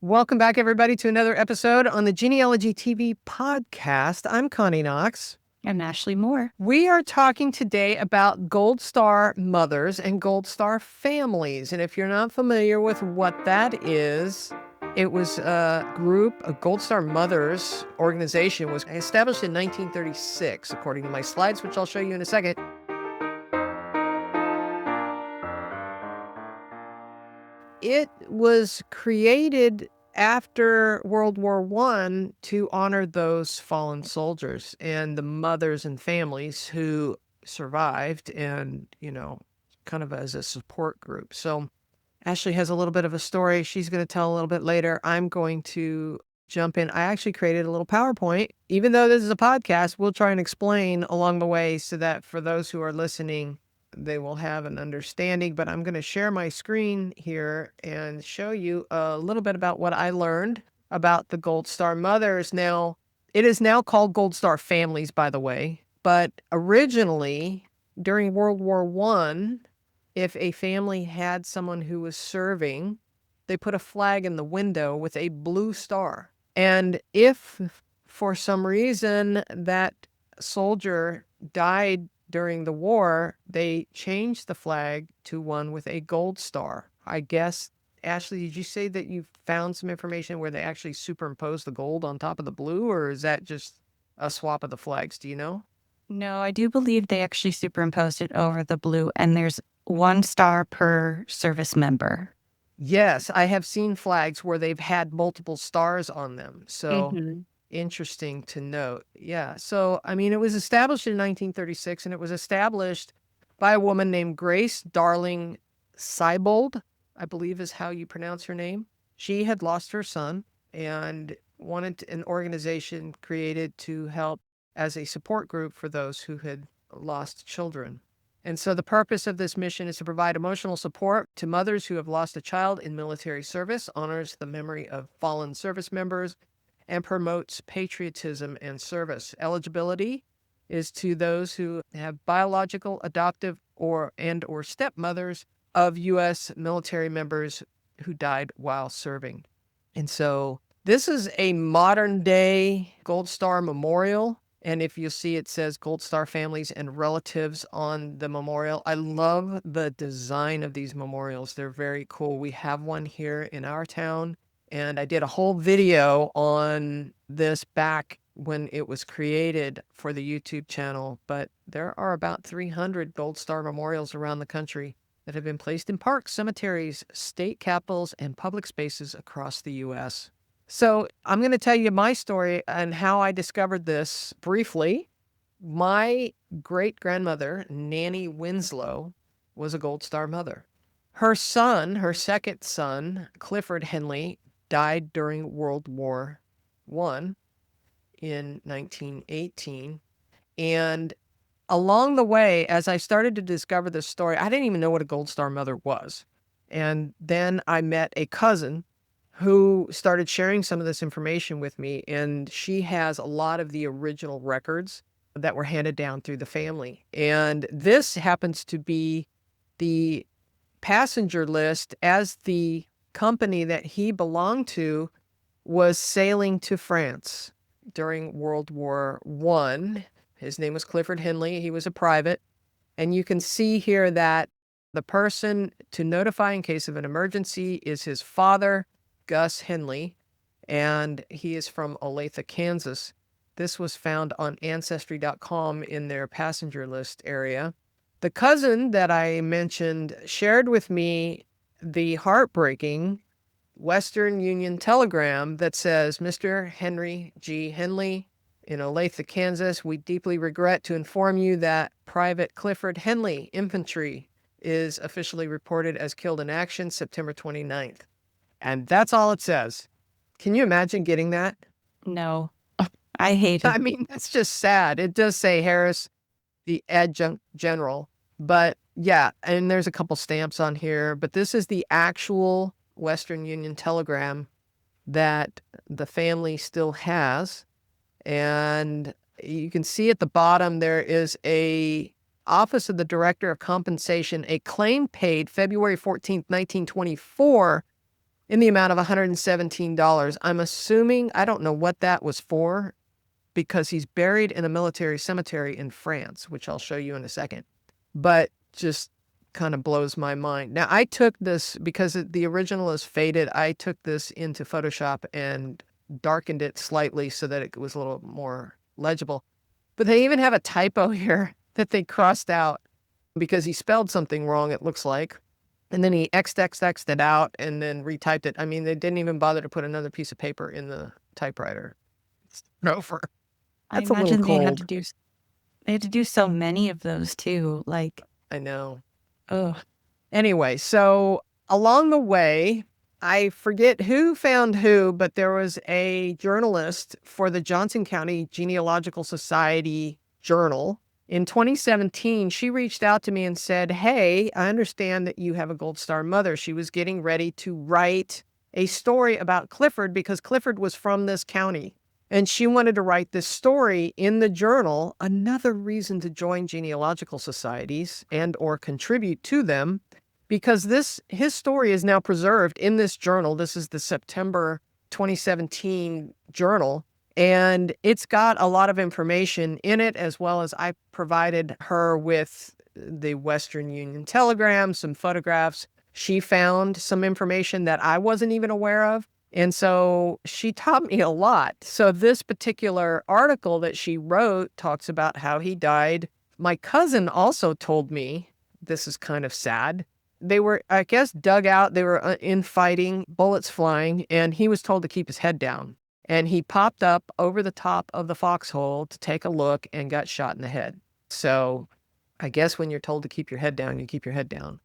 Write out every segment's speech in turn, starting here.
Welcome back, everybody, to another episode on the Genealogy TV podcast. I'm Connie Knox. I'm Ashley Moore. We are talking today about Gold Star mothers and Gold Star families. And if you're not familiar with what that is, it was a group, a Gold Star Mothers organization was established in 1936, according to my slides, which I'll show you in a second. It was created after World War I to honor those fallen soldiers and the mothers and families who survived and, kind of as a support group. So Ashley has a little bit of a story she's going to tell a little bit later. I'm going to jump in. I actually created a little PowerPoint. Even though this is a podcast, we'll try and explain along the way so that for those who are listening, they will have an understanding. But I'm going to share my screen here and show you a little bit about what I learned about the Gold Star mothers. Now, it is now called Gold Star families, by the way. But originally, during World War I, if a family had someone who was serving, they put a flag in the window with a blue star. And if for some reason that soldier died during the war, they changed the flag to one with a gold star. I guess, Ashley, did you say that you found some information where they actually superimposed the gold on top of the blue, or is that just a swap of the flags? Do you know? No, I do believe they actually superimposed it over the blue, and there's 1 star per service member. Yes, I have seen flags where they've had multiple stars on them. So interesting to note. Yeah. So, it was established in 1936, and it was established by a woman named Grace Darling Seibold, I believe is how you pronounce her name. She had lost her son and wanted an organization created to help as a support group for those who had lost children. And so the purpose of this mission is to provide emotional support to mothers who have lost a child in military service, honors the memory of fallen service members, and promotes patriotism and service. Eligibility is to those who have biological, adoptive, or stepmothers of U.S. military members who died while serving. And so this is a modern day Gold Star memorial. And if you see, it says Gold Star families and relatives on the memorial. I love the design of these memorials. They're very cool. We have one here in our town. And I did a whole video on this back when it was created for the YouTube channel. But there are about 300 Gold Star memorials around the country that have been placed in parks, cemeteries, state capitals, and public spaces across the U.S. So I'm going to tell you my story and how I discovered this briefly. My great-grandmother, Nannie Winslow, was a Gold Star mother. Her son, her second son, Clifford Henley, died during World War I in 1918. And along the way, as I started to discover this story, I didn't even know what a Gold Star mother was. And then I met a cousin who started sharing some of this information with me, and she has a lot of the original records that were handed down through the family. And this happens to be the passenger list as the company that he belonged to was sailing to France during World War I. His name was Clifford Henley. He was a private. And you can see here that the person to notify in case of an emergency is his father, Gus Henley, and he is from Olathe, Kansas. This was found on Ancestry.com in their passenger list area. The cousin that I mentioned shared with me the heartbreaking Western Union telegram that says, Mr. Henry G. Henley in Olathe, Kansas, we deeply regret to inform you that Private Clifford Henley, infantry, is officially reported as killed in action September 29th. And that's all it says. Can you imagine getting that? No, I hate it. That's just sad. It does say Harris, the adjunct general. But yeah, and there's a couple stamps on here. But this is the actual Western Union telegram that the family still has. And you can see at the bottom there is a Office of the Director of Compensation, a claim paid February 14th, 1924, in the amount of $117. I'm assuming, I don't know what that was for, because he's buried in a military cemetery in France, which I'll show you in a second. But just kind of blows my mind. Now, I took this, because the original is faded, I took this into Photoshop and darkened it slightly so that it was a little more legible. But they even have a typo here that they crossed out because he spelled something wrong, it looks like. And then he XXX'd it out and then retyped it. I mean, they didn't even bother to put another piece of paper in the typewriter. It's over. I That's a little imagine cold. they had to do so many of those too. Like, I know. oh, Anyway, so along the way, I forget who found who, but there was a journalist for the Johnson County Genealogical Society Journal. In 2017, she reached out to me and said, "Hey, I understand that you have a Gold Star mother." She was getting ready to write a story about Clifford because Clifford was from this county. And she wanted to write this story in the journal, another reason to join genealogical societies and or contribute to them, because his story is now preserved in this journal. This is the September 2017 journal, and it's got a lot of information in it, as well as I provided her with the Western Union Telegram, some photographs. She found some information that I wasn't even aware of. And so she taught me a lot. So this particular article that she wrote talks about how he died. My cousin also told me, this is kind of sad. They were, I guess, dug out. They were in fighting, bullets flying, and he was told to keep his head down. And he popped up over the top of the foxhole to take a look and got shot in the head. So I guess when you're told to keep your head down, you keep your head down.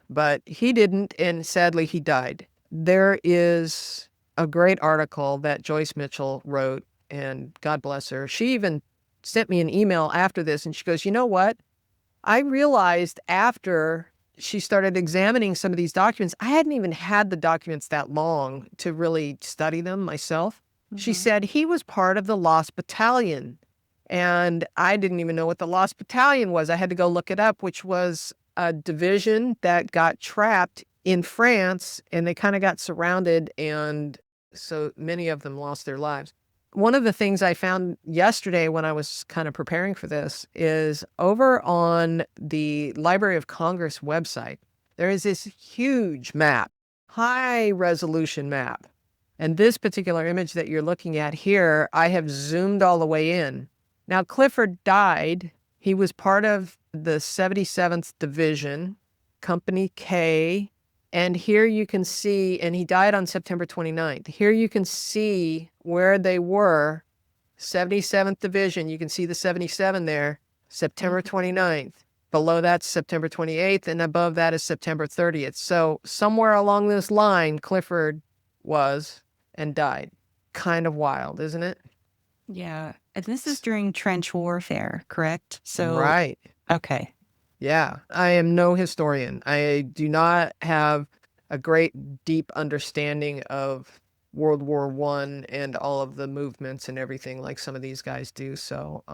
But he didn't, and sadly, he died. There is a great article that Joyce Mitchell wrote, and God bless her. She even sent me an email after this, and she goes, "You know what? I realized after she started examining some of these documents, I hadn't even had the documents that long to really study them myself." She said he was part of the Lost Battalion, and I didn't even know what the Lost Battalion was. I had to go look it up, which was a division that got trapped in France, and they kind of got surrounded, and so many of them lost their lives. One of the things I found yesterday when I was kind of preparing for this is over on the Library of Congress website, there is this huge map, high resolution map. And this particular image that you're looking at here, I have zoomed all the way in. Now, Clifford died. He was part of the 77th Division, Company K. And here you can see, and he died on September 29th. Here you can see where they were, 77th Division. You can see the 77 there, September 29th. Below that's September 28th, and above that is September 30th. So somewhere along this line, Clifford was and died. Kind of wild, isn't it? yeah. And this is during trench warfare, correct? So, Right. okay. Yeah, I am no historian. I do not have a great deep understanding of World War I and all of the movements and everything like some of these guys do. So,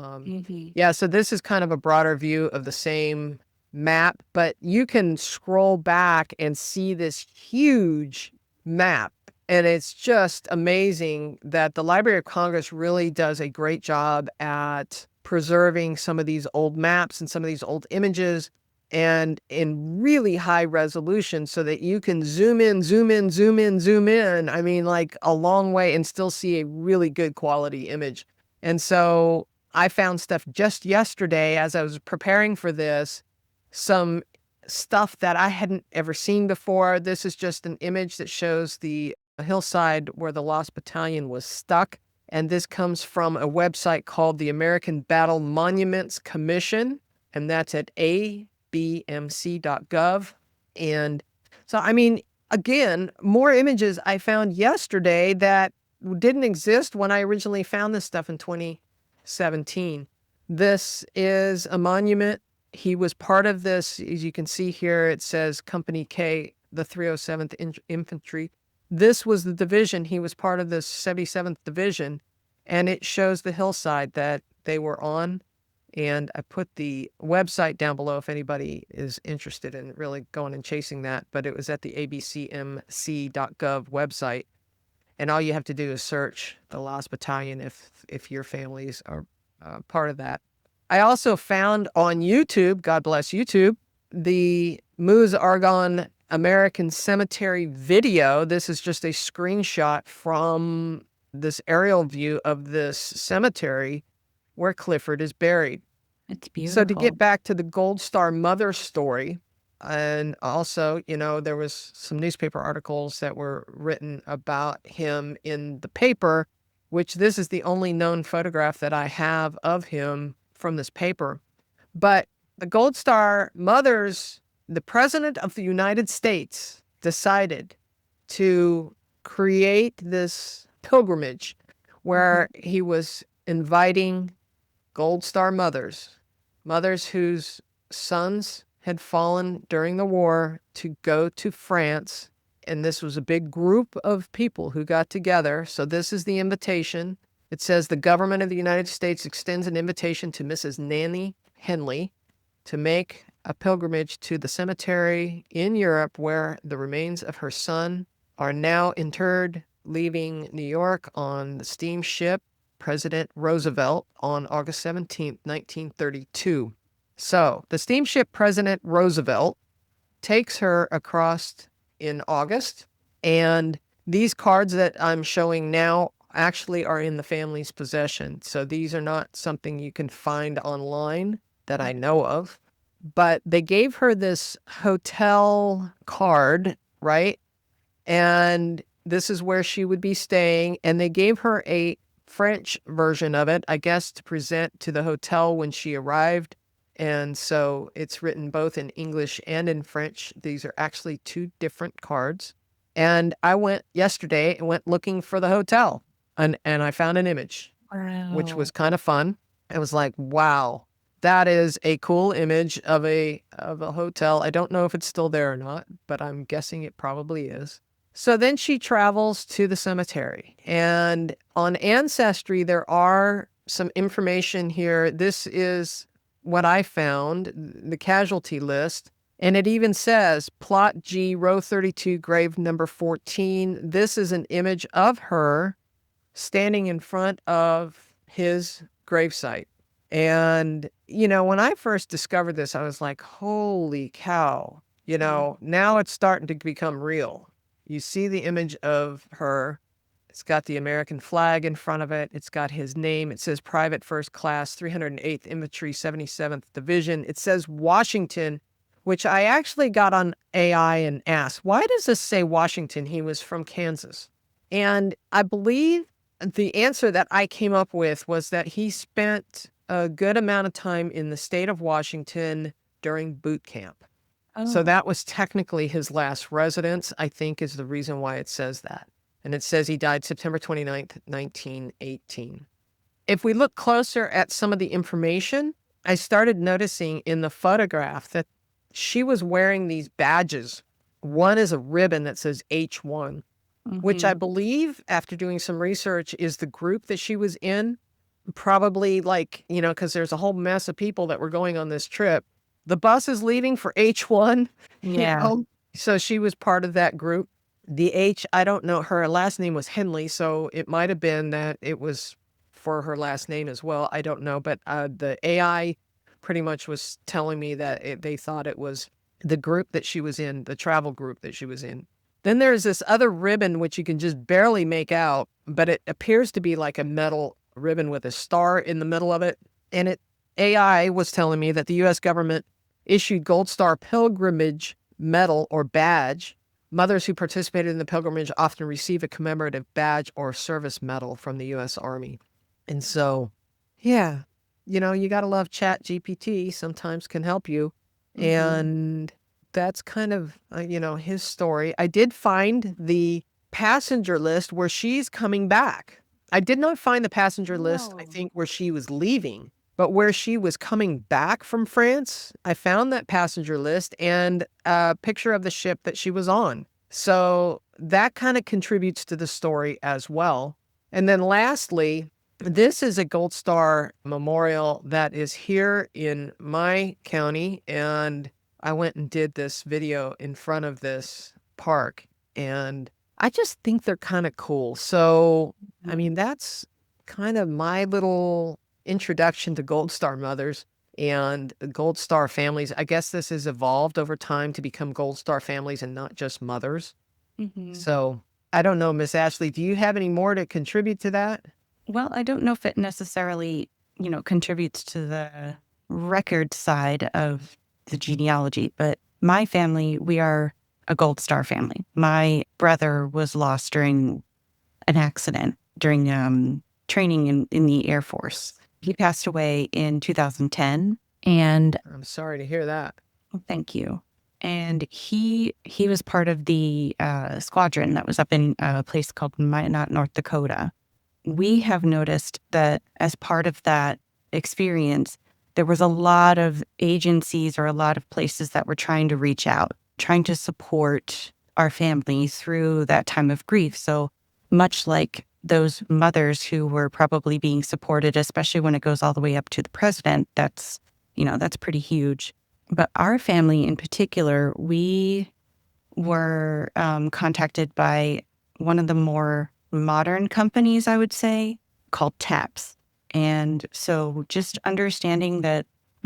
yeah, so this is kind of a broader view of the same map, but you can scroll back and see this huge map. And it's just amazing that the Library of Congress really does a great job at preserving some of these old maps and some of these old images, and in really high resolution so that you can zoom in, zoom in, zoom in, zoom in. I mean, like a long way, and still see a really good quality image. And so I found stuff just yesterday as I was preparing for this, some stuff that I hadn't ever seen before. This is just an image that shows the hillside where the Lost Battalion was stuck. And this comes from a website called the American Battle Monuments Commission, and that's at abmc.gov. And so, I mean, again, more images I found yesterday that didn't exist when I originally found this stuff in 2017. This is a monument. He was part of this. As you can see here, it says Company K, the 307th Infantry. This was the division. He was part of the 77th Division, and it shows the hillside that they were on. And I put the website down below if anybody is interested in really going and chasing that. But it was at the abcmc.gov website. And all you have to do is search the Lost Battalion if your families are part of that. I also found on YouTube, God bless YouTube, the Moose Argonne American Cemetery video. This is just a screenshot from this aerial view of this cemetery where Clifford is buried. It's beautiful. So to get back to the Gold Star mother story, and also, there was some newspaper articles that were written about him in the paper, which this is the only known photograph that I have of him from this paper. But the Gold Star mothers, the President of the United States decided to create this pilgrimage where he was inviting Gold Star mothers whose sons had fallen during the war, to go to France. And this was a big group of people who got together. So this is the invitation. It says the government of the United States extends an invitation to Mrs. Nannie Henley to make a pilgrimage to the cemetery in Europe where the remains of her son are now interred, leaving New York on the steamship President Roosevelt on August 17th, 1932. So the steamship President Roosevelt takes her across in August, and these cards that I'm showing now actually are in the family's possession. So these are not something you can find online that I know of, but they gave her this hotel card, right? And this is where she would be staying, and they gave her a French version of it, I guess, to present to the hotel when she arrived. And so it's written both in English and in French. These are actually two different cards. And I went yesterday and went looking for the hotel, and I found an image, which was kind of fun. I was like, wow, that is a cool image of a hotel. I don't know if it's still there or not, but I'm guessing it probably is. So then she travels to the cemetery, and on Ancestry, there are some information here. This is what I found, the casualty list, and it even says Plot G, row 32, grave number 14. This is an image of her standing in front of his gravesite. And, when I first discovered this, I was like, holy cow, now it's starting to become real. You see the image of her. It's got the American flag in front of it. It's got his name. It says Private First Class, 308th Infantry, 77th Division. It says Washington, which I actually got on AI and asked, why does this say Washington? He was from Kansas. And I believe the answer that I came up with was that he spent a good amount of time in the state of Washington during boot camp. So that was technically his last residence, I think, is the reason why it says that. And it says he died September 29th, 1918. If we look closer at some of the information, I started noticing in the photograph that she was wearing these badges. One is a ribbon that says H1, which I believe, after doing some research, is the group that she was in. Probably because there's a whole mess of people that were going on this trip. The bus is leaving for H1. Yeah. So she was part of that group. The H, I don't know, her last name was Henley, so it might have been that it was for her last name as well. I don't know, but the AI pretty much was telling me that they thought it was the group that she was in, the travel group that she was in. Then there's this other ribbon, which you can just barely make out, but it appears to be like a metal ribbon with a star in the middle of it. And AI was telling me that the U.S. government issued Gold Star Pilgrimage Medal or badge. Mothers who participated in the pilgrimage often receive a commemorative badge or service medal from the U.S. Army. And so, yeah, you got to love Chat GPT. Sometimes can help you. And that's kind of, his story. I did find the passenger list where she's coming back. I did not find the passenger list, I think, where she was leaving. But where she was coming back from France, I found that passenger list and a picture of the ship that she was on. So that kind of contributes to the story as well. And then lastly, This is a Gold Star memorial that is here in my county, and I went and did this video in front of this park, and I just think they're kind of cool. So, I mean, that's kind of my little introduction to Gold Star mothers and Gold Star families. I guess this has evolved over time to become Gold Star families and not just mothers. So, I don't know, Miss Ashley, do you have any more to contribute to that? Well, I don't know if it necessarily, contributes to the record side of the genealogy, but my family, we are a Gold Star family. My brother was lost during an accident during training in the Air Force. He passed away in 2010, and I'm sorry to hear that. thank you. And he was part of the squadron that was up in a place called Minot, North Dakota. We have noticed that as part of that experience, there was a lot of agencies or a lot of places that were trying to reach out, trying to support our family through that time of grief. So much like those mothers who were probably being supported, especially when it goes all the way up to the president, that's pretty huge. But our family in particular, we were contacted by one of the more modern companies, I would say, called TAPS. And so just understanding that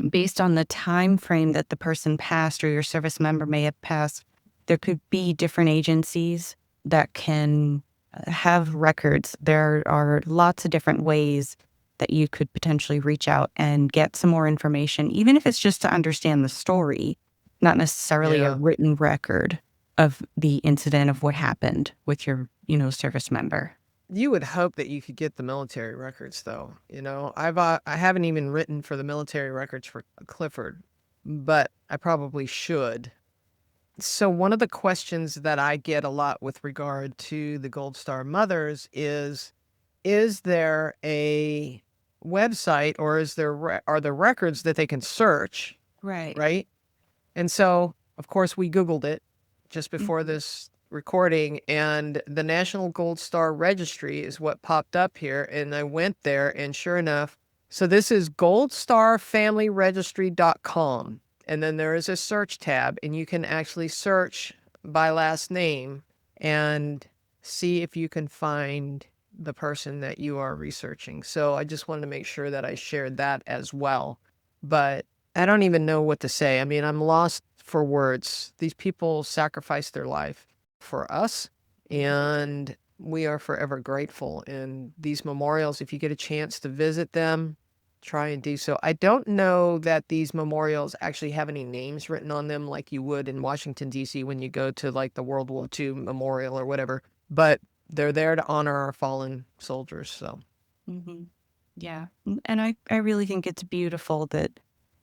based on the time frame that the person passed or your service member may have passed, there could be different agencies that can have records. There are lots of different ways that you could potentially reach out and get some more information, even if it's just to understand the story, not necessarily a written record of the incident of what happened with your, service member. You would hope that you could get the military records, though. I haven't even written for the military records for Clifford, but I probably should. So one of the questions that I get a lot with regard to the Gold Star mothers is there a website or are there records that they can search? Right. Right. And so, of course, we Googled it just before this recording, and the National Gold Star Registry is what popped up here. And I went there, and sure enough, so this is goldstarfamilyregistry.com. And then there is a search tab, and you can actually search by last name and see if you can find the person that you are researching. So I just wanted to make sure that I shared that as well. But I don't even know what to say. I mean, I'm lost for words. These people sacrificed their life for us, and we are forever grateful. And these memorials, if you get a chance to visit them, try and do so. I don't know that these memorials actually have any names written on them like you would in Washington, D.C. when you go to like the World War II memorial or whatever, but they're there to honor our fallen soldiers. So, yeah. And I really think it's beautiful that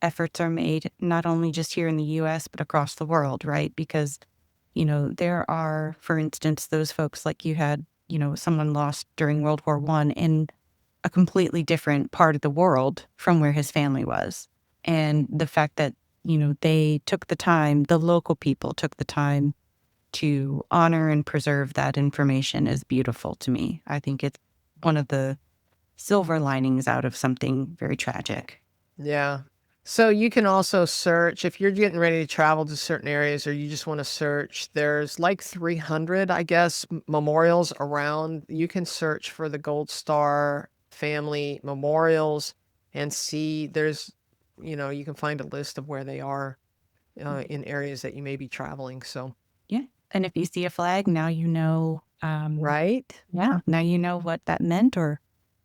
efforts are made, not only just here in the U.S., but across the world, right? Because, there are, for instance, those folks like you had, someone lost during World War I in a completely different part of the world from where his family was. And the fact that, they took the time, the local people took the time to honor and preserve that information is beautiful to me. I think it's one of the silver linings out of something very tragic. yeah. So you can also search if you're getting ready to travel to certain areas or you just want to search. There's like 300, I guess, memorials around. You can search for the Gold Star family memorials and see you can find a list of where they are in areas that you may be traveling. So, Yeah. And if you see a flag, now you know. right? Yeah. Now you know what that meant or,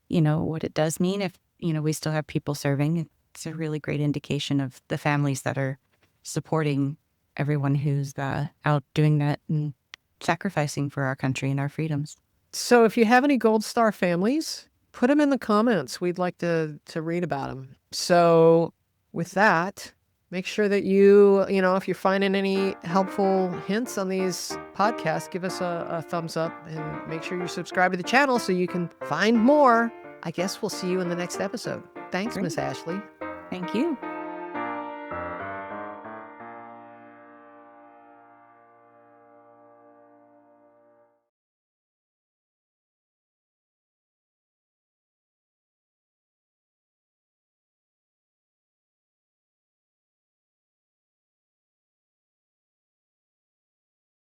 what it does mean if, we still have people serving. It's a really great indication of the families that are supporting everyone who's out doing that and sacrificing for our country and our freedoms. So if you have any Gold Star families, put them in the comments. We'd like to read about them. So with that, make sure that if you're finding any helpful hints on these podcasts, give us a thumbs up and make sure you subscribe to the channel so you can find more. I guess we'll see you in the next episode. Thanks, Great. Miss Ashley. Thank you.